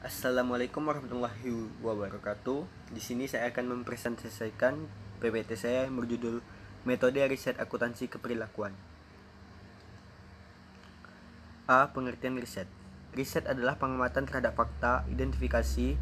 Assalamualaikum warahmatullahi wabarakatuh. Di sini saya akan mempresentasikan PPT saya yang berjudul Metode Riset Akuntansi Keperilakuan. A. Pengertian riset. Riset adalah pengamatan terhadap fakta, identifikasi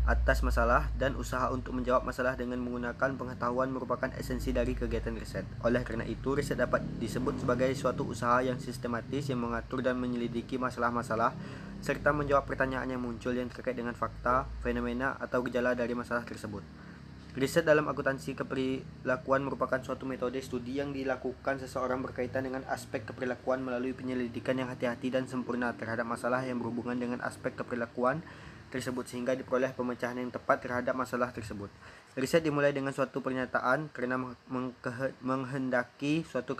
atas masalah, dan usaha untuk menjawab masalah dengan menggunakan pengetahuan merupakan esensi dari kegiatan riset. Oleh karena itu, riset dapat disebut sebagai suatu usaha yang sistematis yang mengatur dan menyelidiki masalah-masalah serta menjawab pertanyaan yang muncul yang terkait dengan fakta, fenomena, atau gejala dari masalah tersebut. Riset dalam akuntansi keperilakuan merupakan suatu metode studi yang dilakukan seseorang berkaitan dengan aspek keperilakuan melalui penyelidikan yang hati-hati dan sempurna terhadap masalah yang berhubungan dengan aspek keperilakuan tersebut sehingga diperoleh pemecahan yang tepat terhadap masalah tersebut. Riset dimulai dengan suatu pernyataan karena menghendaki suatu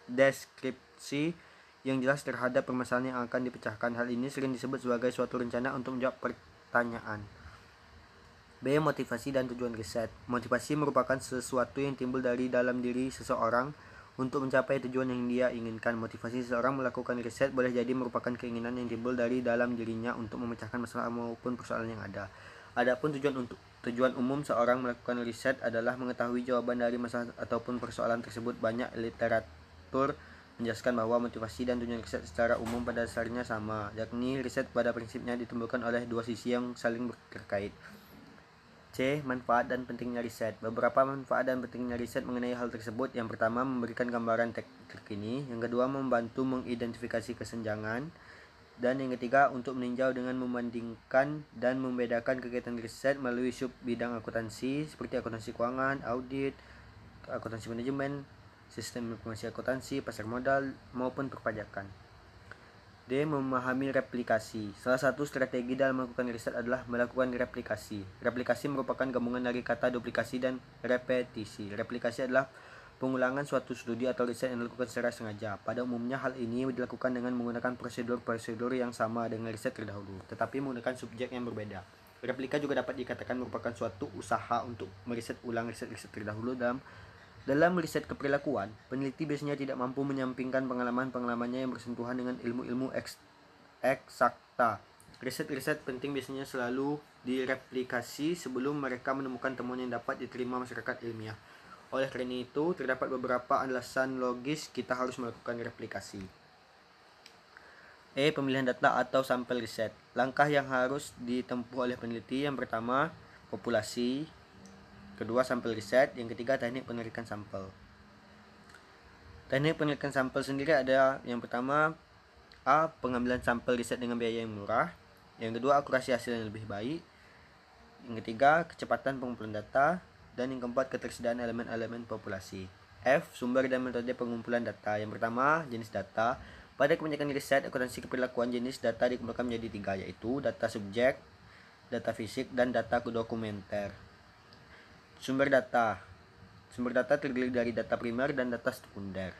deskripsi yang jelas terhadap permasalahan yang akan dipecahkan. Hal ini sering disebut sebagai suatu rencana untuk menjawab pertanyaan. B. Motivasi dan tujuan riset. Motivasi merupakan sesuatu yang timbul dari dalam diri seseorang untuk mencapai tujuan yang dia inginkan. Motivasi seseorang melakukan riset boleh jadi merupakan keinginan yang timbul dari dalam dirinya untuk memecahkan masalah maupun persoalan yang ada. Adapun tujuan umum seorang melakukan riset adalah mengetahui jawaban dari masalah ataupun persoalan tersebut. Banyak literatur menjelaskan bahwa motivasi dan tujuan riset secara umum pada dasarnya sama, yakni riset pada prinsipnya ditimbulkan oleh dua sisi yang saling terkait. C. Manfaat dan pentingnya riset. Beberapa manfaat dan pentingnya riset mengenai hal tersebut. Yang pertama, memberikan gambaran terkini. Yang kedua, membantu mengidentifikasi kesenjangan. Dan yang ketiga, untuk meninjau dengan membandingkan dan membedakan kegiatan riset melalui sub bidang akuntansi seperti akuntansi keuangan, audit, akuntansi manajemen, sistem informasi akuntansi, pasar modal, maupun perpajakan. D. Memahami replikasi. Salah satu strategi dalam melakukan riset adalah melakukan replikasi. Replikasi merupakan gabungan dari kata duplikasi dan repetisi. Replikasi adalah pengulangan suatu studi atau riset yang dilakukan secara sengaja. Pada umumnya hal ini dilakukan dengan menggunakan prosedur-prosedur yang sama dengan riset terdahulu, tetapi menggunakan subjek yang berbeda. Replika juga dapat dikatakan merupakan suatu usaha untuk meriset ulang riset-riset terdahulu. Dalam riset keperilakuan, peneliti biasanya tidak mampu menyampingkan pengalaman-pengalamannya yang bersentuhan dengan ilmu-ilmu eksakta. Riset-riset penting biasanya selalu direplikasi sebelum mereka menemukan temuan yang dapat diterima masyarakat ilmiah. Oleh karena itu, terdapat beberapa alasan logis kita harus melakukan replikasi. E. Pemilihan data atau sampel riset. Langkah yang harus ditempuh oleh peneliti yang pertama, populasi. Kedua, sampel riset. Yang ketiga, teknik penarikan sampel. Teknik penarikan sampel sendiri ada yang pertama, A. Pengambilan sampel riset dengan biaya yang murah. Yang kedua, akurasi hasil yang lebih baik. Yang ketiga, kecepatan pengumpulan data. Dan yang keempat, ketersediaan elemen-elemen populasi. F. Sumber dan metode pengumpulan data. Yang pertama, jenis data. Pada kebanyakan riset akuntansi keperilakuan, jenis data dikumpulkan menjadi tiga, yaitu data subjek, data fisik, dan data dokumenter. Sumber data terdiri dari data primer dan data sekunder.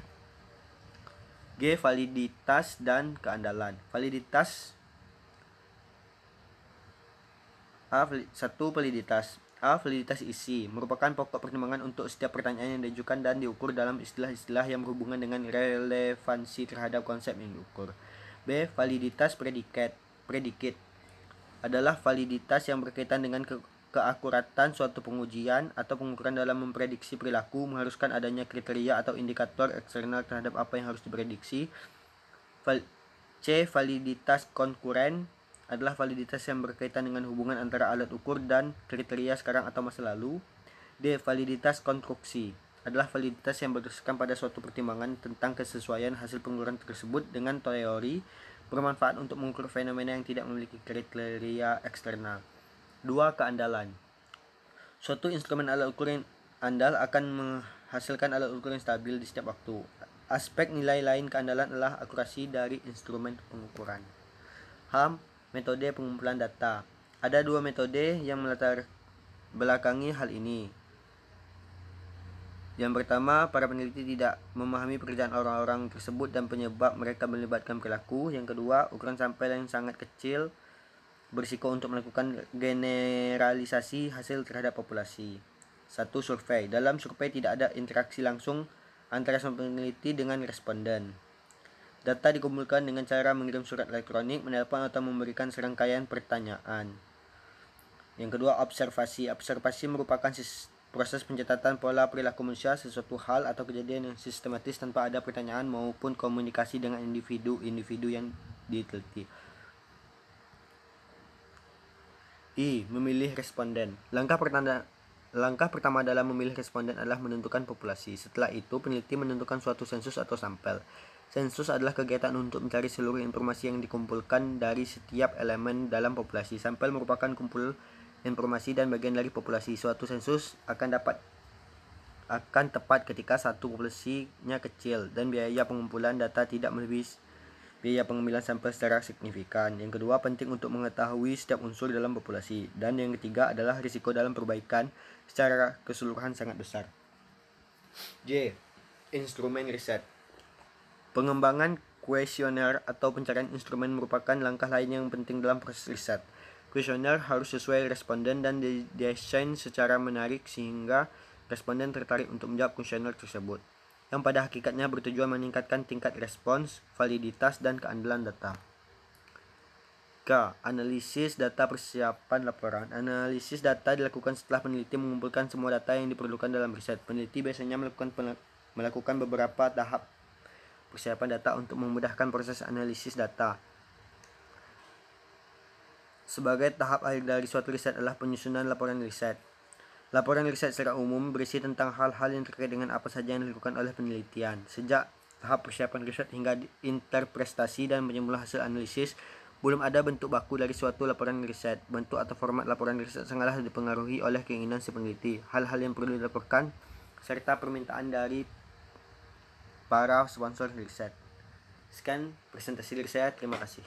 G. Validitas dan keandalan. Validitas. Validitas. Validitas isi merupakan pokok pertimbangan untuk setiap pertanyaan yang diajukan dan diukur dalam istilah-istilah yang berhubungan dengan relevansi terhadap konsep yang diukur. B. Validitas predikit adalah validitas yang berkaitan dengan keakuratan suatu pengujian atau pengukuran dalam memprediksi perilaku, mengharuskan adanya kriteria atau indikator eksternal terhadap apa yang harus diprediksi. C. Validitas konkuren adalah validitas yang berkaitan dengan hubungan antara alat ukur dan kriteria sekarang atau masa lalu. D. Validitas konstruksi adalah validitas yang berdasarkan pada suatu pertimbangan tentang kesesuaian hasil pengukuran tersebut dengan teori bermanfaat untuk mengukur fenomena yang tidak memiliki kriteria eksternal. 2. Keandalan. Suatu instrumen alat ukur yang andal akan menghasilkan alat ukur yang stabil di setiap waktu. Aspek nilai lain keandalan adalah akurasi dari instrumen pengukuran. H. Metode pengumpulan data. Ada dua metode yang melatar belakangi hal ini. Yang pertama, para peneliti tidak memahami pekerjaan orang-orang tersebut dan penyebab mereka melibatkan perilaku. Yang kedua, ukuran sampel yang sangat kecil berisiko untuk melakukan generalisasi hasil terhadap populasi. 1. Survei. Dalam survei tidak ada interaksi langsung antara peneliti dengan responden. Data dikumpulkan dengan cara mengirim surat elektronik, menelpon, atau memberikan serangkaian pertanyaan. Yang kedua, observasi. Observasi merupakan proses pencatatan pola perilaku manusia, sesuatu hal atau kejadian yang sistematis tanpa ada pertanyaan maupun komunikasi dengan individu-individu yang diteliti. Memilih responden. Langkah pertama dalam memilih responden adalah menentukan populasi. Setelah itu, peneliti menentukan suatu sensus atau sampel. Sensus adalah kegiatan untuk mencari seluruh informasi yang dikumpulkan dari setiap elemen dalam populasi. Sampel merupakan kumpul informasi dan bagian dari populasi. Suatu sensus akan tepat ketika satu populasinya kecil dan biaya pengumpulan data tidak melebihi biaya pengambilan sampel secara signifikan. Yang kedua, penting untuk mengetahui setiap unsur dalam populasi. Dan yang ketiga adalah risiko dalam perbaikan secara keseluruhan sangat besar. J. Instrumen riset. Pengembangan kuesioner atau pencarian instrumen merupakan langkah lain yang penting dalam proses riset. Kuesioner harus sesuai responden dan didesain secara menarik sehingga responden tertarik untuk menjawab kuesioner tersebut, yang pada hakikatnya bertujuan meningkatkan tingkat respons, validitas, dan keandalan data. K. Analisis data persiapan laporan. Analisis data dilakukan setelah peneliti mengumpulkan semua data yang diperlukan dalam riset. Peneliti biasanya melakukan beberapa tahap persiapan data untuk memudahkan proses analisis data. Sebagai tahap akhir dari suatu riset adalah penyusunan laporan riset. Laporan riset secara umum berisi tentang hal-hal yang terkait dengan apa saja yang dilakukan oleh penelitian, sejak tahap persiapan riset hingga interpretasi dan penyembunyian hasil analisis. Belum ada bentuk baku dari suatu laporan riset. Bentuk atau format laporan riset sangatlah dipengaruhi oleh keinginan si peneliti, hal-hal yang perlu dilaporkan, serta permintaan dari para sponsor riset. Sekian presentasi dari saya, terima kasih.